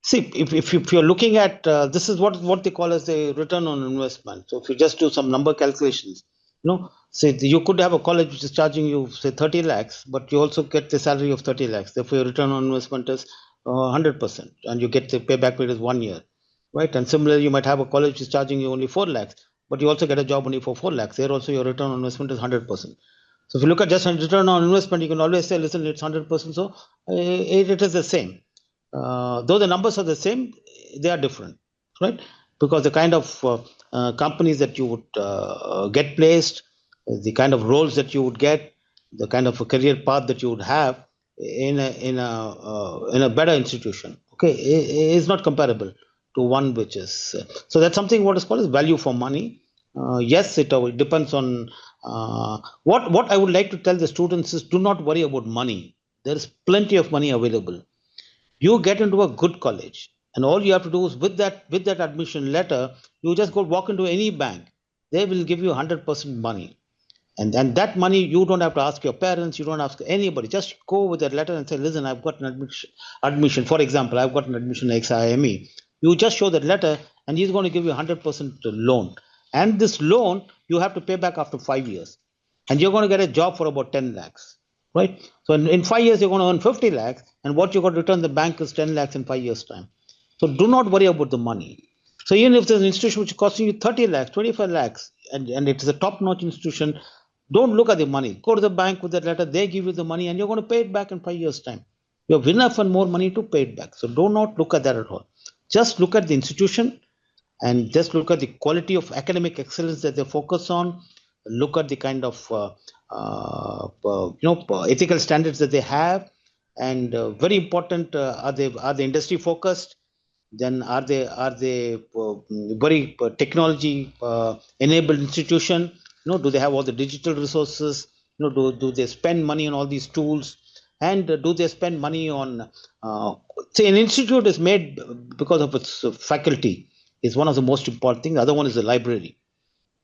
See, if you're looking at this is what they call as the return on investment. So if you just do some number calculations, say you could have a college which is charging you say 30 lakhs, but you also get the salary of 30 lakhs. Therefore, your return on investment is 100%, and you get the payback period is 1 year, right? And similarly, you might have a college which is charging you only 4 lakhs, but you also get a job only for 4 lakhs. There also your return on investment is 100%. So if you look at just return on investment, you can always say, listen, it's 100%, so it is the same. Though the numbers are the same, they are different, right? Because the kind of companies that you would get placed, the kind of roles that you would get, the kind of a career path that you would have in a better institution, okay, is not comparable to one which is. So that's something what is called as value for money. Yes, it depends on what I would like to tell the students is do not worry about money. There is plenty of money available. You get into a good college, and all you have to do is with that admission letter, you just go walk into any bank. They will give you 100% money, and that money you don't have to ask your parents, you don't ask anybody. Just go with that letter and say, listen, I've got an admission. For example, I've got an admission at XIME. You just show that letter, and he's going to give you 100% loan. And this loan you have to pay back after 5 years, and you're going to get a job for about 10 lakhs, right? So in 5 years you're going to earn 50 lakhs, and what you got to return the bank is 10 lakhs in 5 years time. So do not worry about the money. So even if there's an institution which is costing you 30 lakhs, 25 lakhs, and it is a top-notch institution, don't look at the money. Go to the bank with that letter, they give you the money, and you're going to pay it back in 5 years time. You have enough and more money to pay it back. So do not look at that at all. Just look at the institution, and just look at the quality of academic excellence that they focus on. Look at the kind of ethical standards that they have, and very important, are they industry focused? Then are they very technology enabled institution? Do they have all the digital resources? Do they spend money on all these tools? And do they spend money on say an institute is made because of its faculty is one of the most important things. The other one is the library.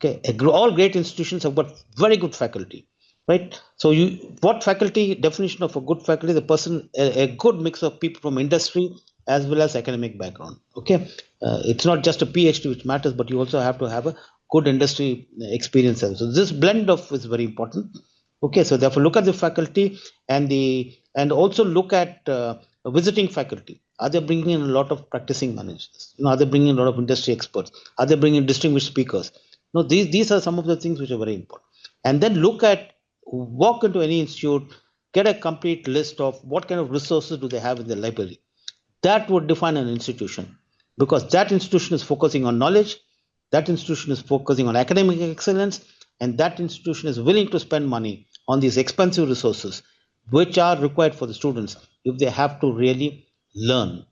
Okay, all great institutions have got very good faculty, right? So what faculty definition of a good faculty? The person, a good mix of people from industry as well as academic background. Okay, it's not just a PhD which matters, but you also have to have a good industry experience. So this blend of is very important. Okay, so therefore look at the faculty and also look at visiting faculty. Are they bringing in a lot of practicing managers? Are they bringing in a lot of industry experts? Are they bringing in distinguished speakers? These are some of the things which are very important. And then walk into any institute, get a complete list of what kind of resources do they have in the library. That would define an institution, because that institution is focusing on knowledge, that institution is focusing on academic excellence, and that institution is willing to spend money on these expensive resources which are required for the students if they have to really learn.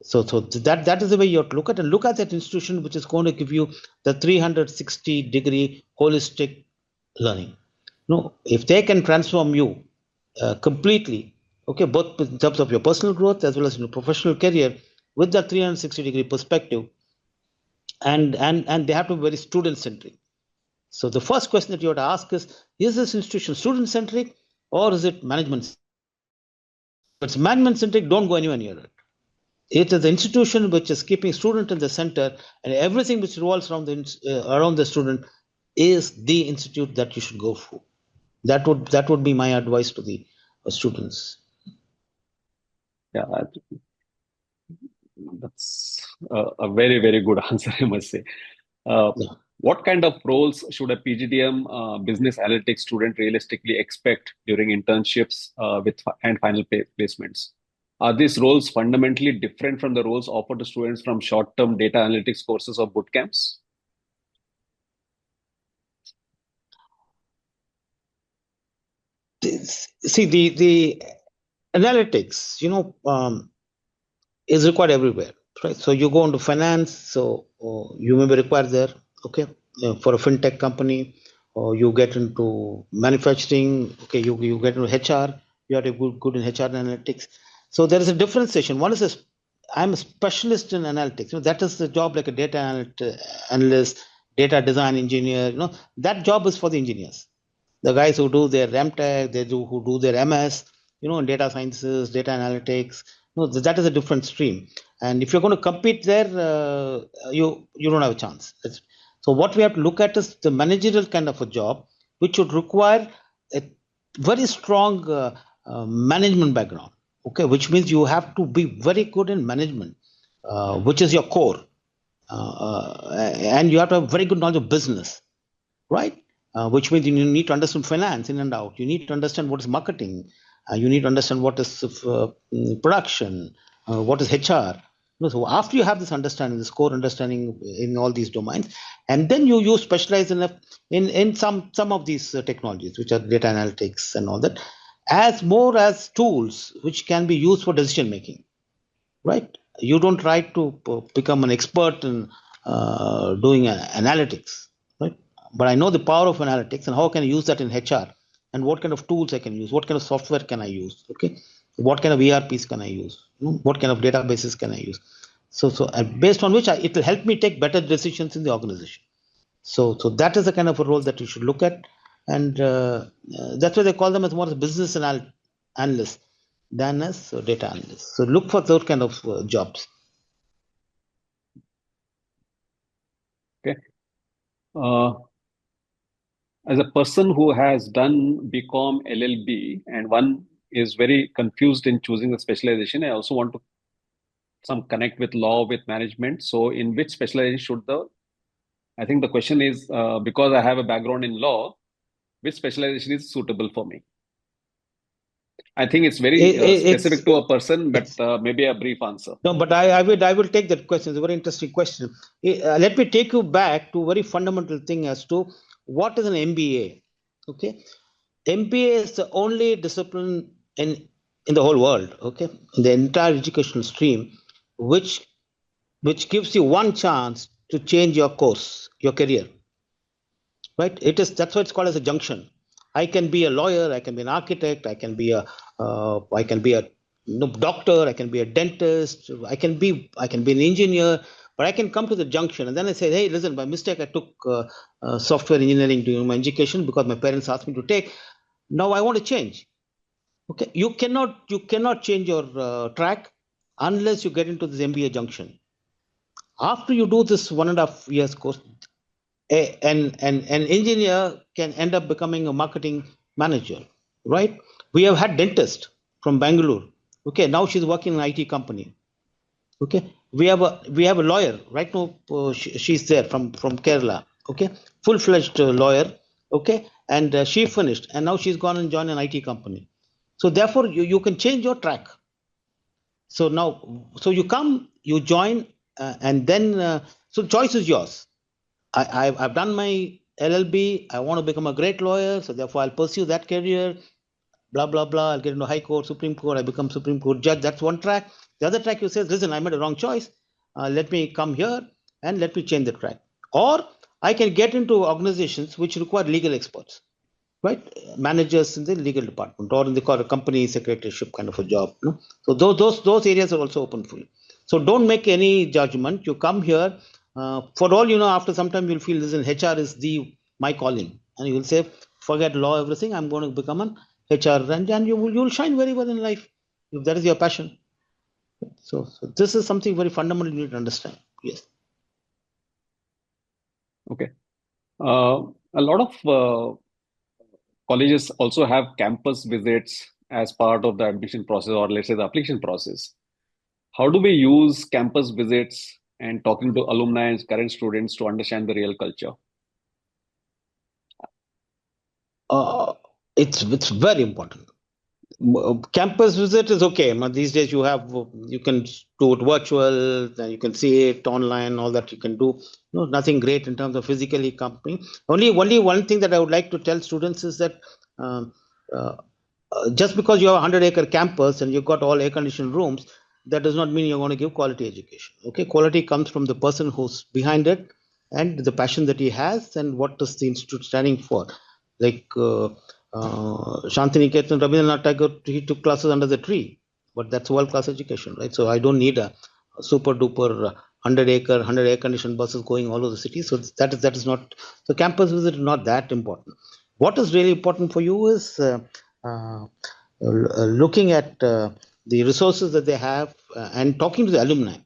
So that is the way you have to look at, and look at that institution which is going to give you the 360-degree holistic learning. If they can transform you completely, okay, both in terms of your personal growth as well as your professional career, with that 360-degree perspective, and they have to be very student-centric. So the first question that you have to ask is this institution student-centric or is it management? If it's management-centric, don't go anywhere near it. It is the institution which is keeping student in the center, and everything which revolves around the student is the institute that you should go for. That would be my advice to the students. Yeah, that's a very, very good answer, I must say. Yeah. What kind of roles should a PGDM business analytics student realistically expect during internships and final placements? Are these roles fundamentally different from the roles offered to students from short-term data analytics courses or boot camps? See, the analytics, is required everywhere, right? So you go into finance, so you may be required there, okay, for a fintech company, or you get into manufacturing, okay, you get into HR, you have to be good in HR analytics. So there is a differentiation. One is I'm a specialist in analytics. That is the job like a data analyst, data design engineer. That job is for the engineers. The guys who do their MTech, who do their MS, in data sciences, data analytics. That is a different stream. And if you're going to compete there, you don't have a chance. So what we have to look at is the managerial kind of a job, which would require a very strong management background. Okay, which means you have to be very good in management, which is your core, and you have to have very good knowledge of business, right? Which means you need to understand finance in and out. You need to understand what is marketing. You need to understand what is production, what is HR. So after you have this understanding, this core understanding in all these domains, and then you specialize in some of these technologies, which are data analytics and all that, as more as tools which can be used for decision making, right? You don't try to become an expert in doing analytics, right? But I know the power of analytics and how can I use that in HR, and what kind of tools I can use, what kind of software can I use, okay? What kind of ERPs can I use, what kind of databases can I use? So based on which it will help me take better decisions in the organization. So that is the kind of a role that you should look at, and that's why they call them as more as business analysts than as data analysts. So look for those kind of jobs. Okay. As a person who has done BCom LLB and one is very confused in choosing the specialization, I also want to connect with law, with management. So in which specialization I think the question is, because I have a background in law, which specialization is suitable for me? I think it's very specific to a person, but maybe a brief answer. No, but I will take that question. It's a very interesting question. Let me take you back to a very fundamental thing as to what is an MBA. Okay, MBA is the only discipline in the whole world. Okay, in the entire educational stream, which gives you one chance to change your course, your career. Right? That's why it's called as a junction. I can be a lawyer, I can be an architect, I can be a doctor, I can be a dentist, I can be an engineer, but I can come to the junction and then I say, hey, listen, by mistake I took software engineering during my education because my parents asked me to take. Now I want to change. Okay, you cannot change your track unless you get into this MBA junction. After you do this 1.5 years course, an engineer can end up becoming a marketing manager, right? We have had dentist from Bangalore. Okay, now she's working in an IT company. Okay, we have a lawyer right now. She's there from Kerala. Okay, full-fledged lawyer. Okay, and she finished, and now she's gone and joined an IT company. So therefore, you can change your track. So now, so you come, you join, and then so choice is yours. I've done my LLB. I want to become a great lawyer, so therefore I'll pursue that career. Blah blah blah. I'll get into High Court, Supreme Court. I become Supreme Court judge. That's one track. The other track you say, listen, I made a wrong choice. Let me come here and let me change the track. Or I can get into organizations which require legal experts, right? Managers in the legal department or in the company secretaryship kind of a job. No? So those areas are also open for you. So don't make any judgment. You come here. For all you know, after some time you'll feel, listen, HR is my calling, and you will say, forget law, everything. I'm going to become an HR, and you'll shine very well in life if that is your passion. So this is something very fundamental you need to understand. Yes. Okay. A lot of colleges also have campus visits as part of the admission process, or let's say the application process. How do we use campus visits and talking to alumni and current students to understand the real culture? It's very important. Campus visit is okay. But these days you can do it virtual, then you can see it online, all that you can do. No, nothing great in terms of physically accompanying. Only one thing that I would like to tell students is that um, uh, just because you have a 100-acre campus and you've got all air-conditioned rooms, that does not mean you're going to give quality education. Okay, quality comes from the person who's behind it and the passion that he has and what is the institute standing for. Like Shantiniketan, Rabindranath Tagore, he took classes under the tree, but that's world-class education, right? So I don't need a super-duper 100-acre, 100 air-conditioned buses going all over the city. So that is not, so campus visit is not that important. What is really important for you is looking at the resources that they have and talking to the alumni,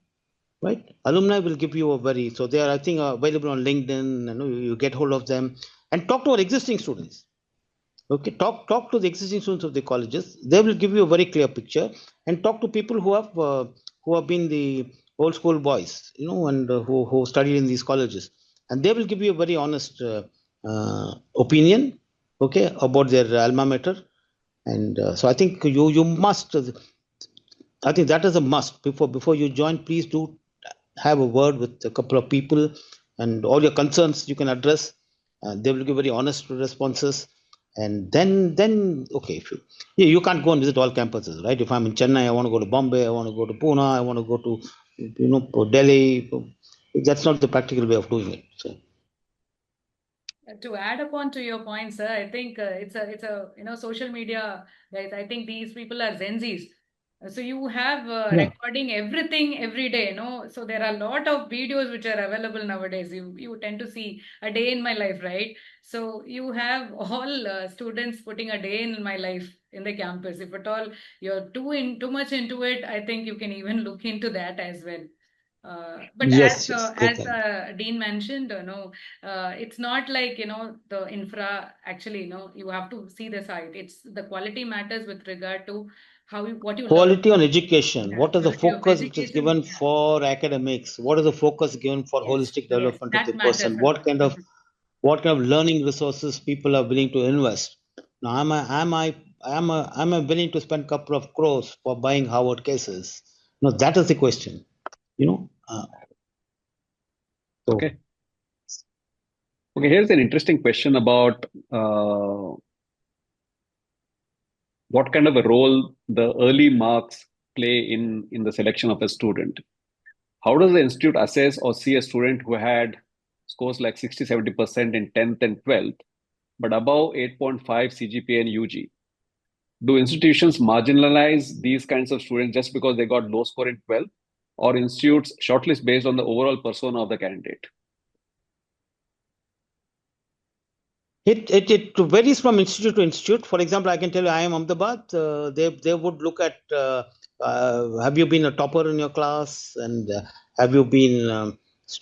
right? Alumni will give you so they are, I think, available on LinkedIn. You get hold of them and talk to our existing students. Okay, talk to the existing students of the colleges. They will give you a very clear picture, and talk to people who have been the old school boys, and who studied in these colleges, and they will give you a very honest opinion, okay, about their alma mater. And so I think you must. I think that is a must. Before you join, please do have a word with a couple of people, and all your concerns you can address. They will give very honest responses. And then okay, if you can't go and visit all campuses, right? If I'm in Chennai, I want to go to Bombay, I want to go to Pune, I want to go to Delhi. That's not the practical way of doing it. So. To add upon to your point, sir, I think it's a social media, guys. I think these people are Gen Zs. So you have Yeah. recording everything every day, So there are a lot of videos which are available nowadays. You tend to see a day in my life, right? So you have all students putting a day in my life in the campus. If at all you're too much into it, I think you can even look into that as well. But Yes. as Good. Dean mentioned, it's not like the infra. Actually, you have to see the site. It's the quality matters with regard to what you learn. Quality on education. Yeah, What is the quality of focus which is education. given for academics? What is the focus given for Yes, holistic yes, development of the that matters person? a lot. What kind of learning resources people are willing to invest? Now, am I willing to spend a couple of crores for buying Harvard cases? No, that is the question. So Okay. Okay, here's an interesting question about what kind of a role the early marks play in the selection of a student. How does the institute assess or see a student who had scores like 60, 70% in 10th and 12th, but above 8.5 CGPA and UG? Do institutions marginalize these kinds of students just because they got low score in 12th, or institutes shortlist based on the overall persona of the candidate? it varies from institute to institute. For example, I can tell you, I am Ahmedabad. They would look at have you been a topper in your class? And have you been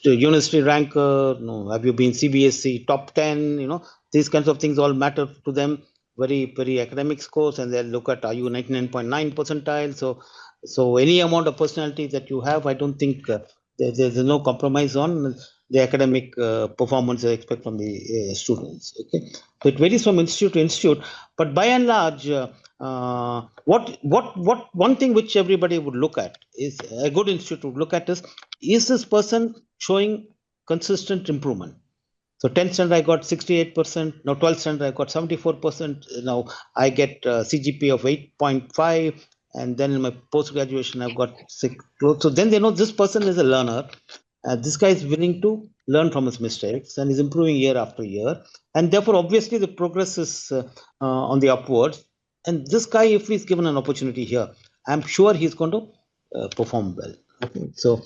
university ranker? No. Have you been CBSE top 10? These kinds of things all matter to them. Very, very academic scores, and they'll look at, are you 99.9 percentile? So any amount of personality that you have, I don't think there's no compromise on the academic performance they expect from the students. Okay, so it varies from institute to institute, but by and large, what one thing which everybody would look at is a good institute would look at is this person showing consistent improvement? So 10th standard, I got 68%. Now 12th standard, I got 74%. Now I get CGP of 8.5. And then in my post-graduation, I've got 6. So then they know this person is a learner. This guy is willing to learn from his mistakes and is improving year after year. And therefore, obviously, the progress is on the upwards. And this guy, if he's given an opportunity here, I'm sure he's going to perform well. Okay. So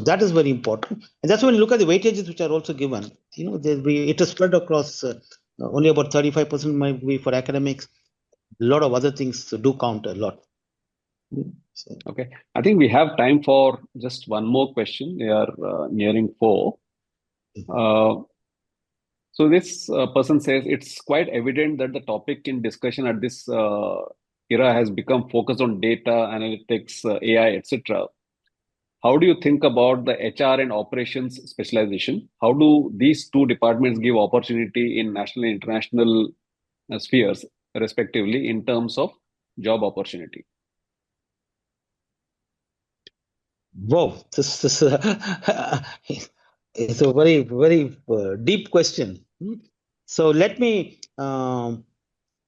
that is very important, and that's when you look at the weightages which are also given. It is spread across. Only about 35% might be for academics. A lot of other things do count a lot. So. Okay, I think we have time for just one more question. We are nearing 4. So this person says it's quite evident that the topic in discussion at this era has become focused on data, analytics, AI, etc. How do you think about the HR and operations specialization? How do these two departments give opportunity in national and international spheres, respectively, in terms of job opportunity? Whoa, this is it's a very, very deep question. So let me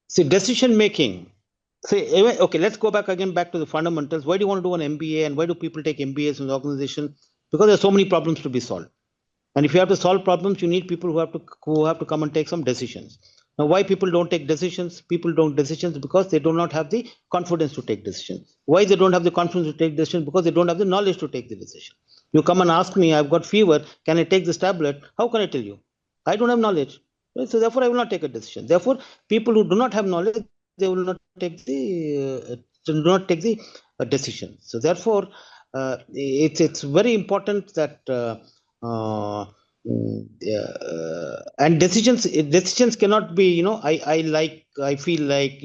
see decision making. Okay, let's go back to the fundamentals. Why do you want to do an MBA, and why do people take MBAs in the organization? Because there are so many problems to be solved. And if you have to solve problems, you need people who have to come and take some decisions. Now, why people don't take decisions? People don't decisions because they do not have the confidence to take decisions. Why they don't have the confidence to take decisions? Because they don't have the knowledge to take the decision. You come and ask me, I've got fever, can I take this tablet? How can I tell you? I don't have knowledge. Right? So therefore, I will not take a decision. Therefore, people who do not have knowledge, they will not take the decision. So therefore, it's very important that and decisions cannot be I feel like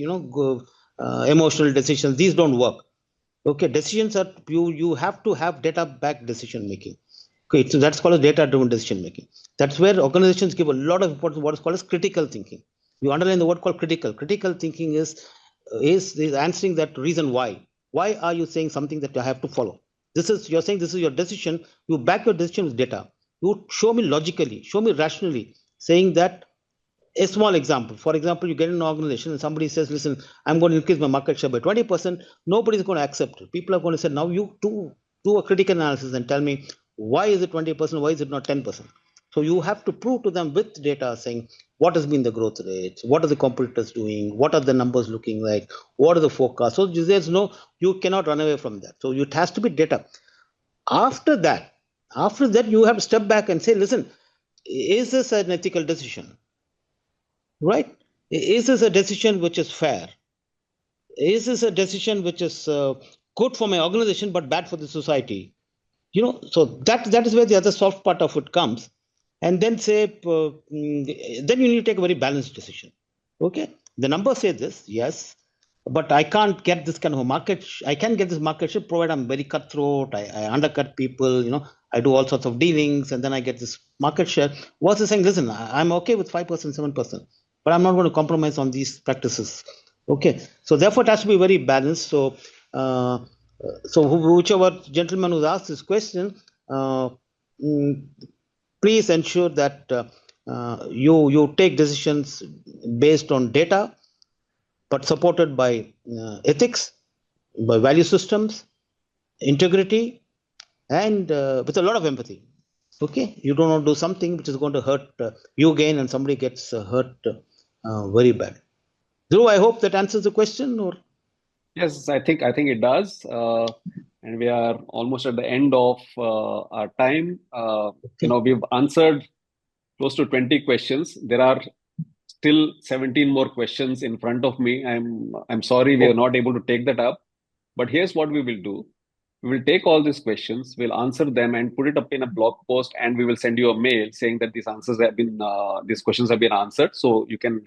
emotional decisions. These don't work. Okay, decisions are you have to have data backed decision making. Okay, so that's called as data driven decision making. That's where organizations give a lot of importance to what is called as critical thinking. You underline the word called critical. Critical thinking is answering that reason why. Why are you saying something that I have to follow? You're saying this is your decision. You back your decision with data. You show me logically, show me rationally, saying that. A small example. For example, you get in an organization and somebody says, listen, I'm going to increase my market share by 20%. Nobody's going to accept it. People are going to say, now you do a critical analysis and tell me, why is it 20%? Why is it not 10%? So you have to prove to them with data saying, what has been the growth rates? What are the competitors doing? What are the numbers looking like? What are the forecasts? So you cannot run away from that. So it has to be data. After that, you have to step back and say, listen, is this an ethical decision? Right? Is this a decision which is fair? Is this a decision which is good for my organization but bad for the society? So that is where the other soft part of it comes. And then then you need to take a very balanced decision. Okay, the numbers say this, yes, but I can't get this kind of a market. I can get this market share provided I'm very cutthroat. I undercut people. I do all sorts of dealings, and then I get this market share. Versus saying, listen, I'm okay with 5%, 7%. But I'm not going to compromise on these practices. Okay, so therefore it has to be very balanced. So, whichever gentleman who's asked this question, please ensure that you take decisions based on data, but supported by ethics, by value systems, integrity, and with a lot of empathy. Okay, you don't want to do something which is going to hurt you again, and somebody gets hurt very bad. Dhruv, I hope that answers the question. Or yes, I think it does, and we are almost at the end of our time. We've answered close to 20 questions. There are still 17 more questions in front of me. I'm sorry we are not able to take that up. But here's what we will do. We will take all these questions, we'll answer them and put it up in a blog post, and we will send you a mail saying that these questions have been answered. So you can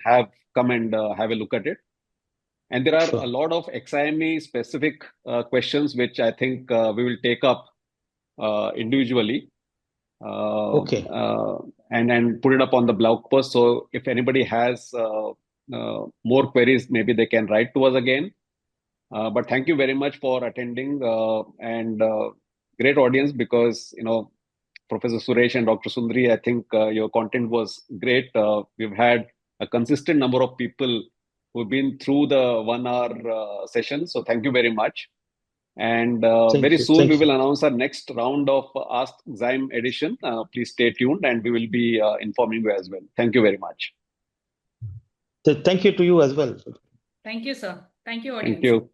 come and have a look at it. And there are Sure. a lot of AskXIME specific questions, which I think we will take up individually. Okay. And put it up on the blog post. So if anybody has more queries, maybe they can write to us again. But thank you very much for attending, and great audience, because Professor Suresh and Dr. Sundari, I think your content was great. We've had a consistent number of people who've been through the 1 hour session. So thank you very much. And very soon we will announce our next round of AskXIME edition. Please stay tuned, and we will be informing you as well. Thank you very much. Thank you to you as well. Thank you, sir. Thank you, audience. Thank you.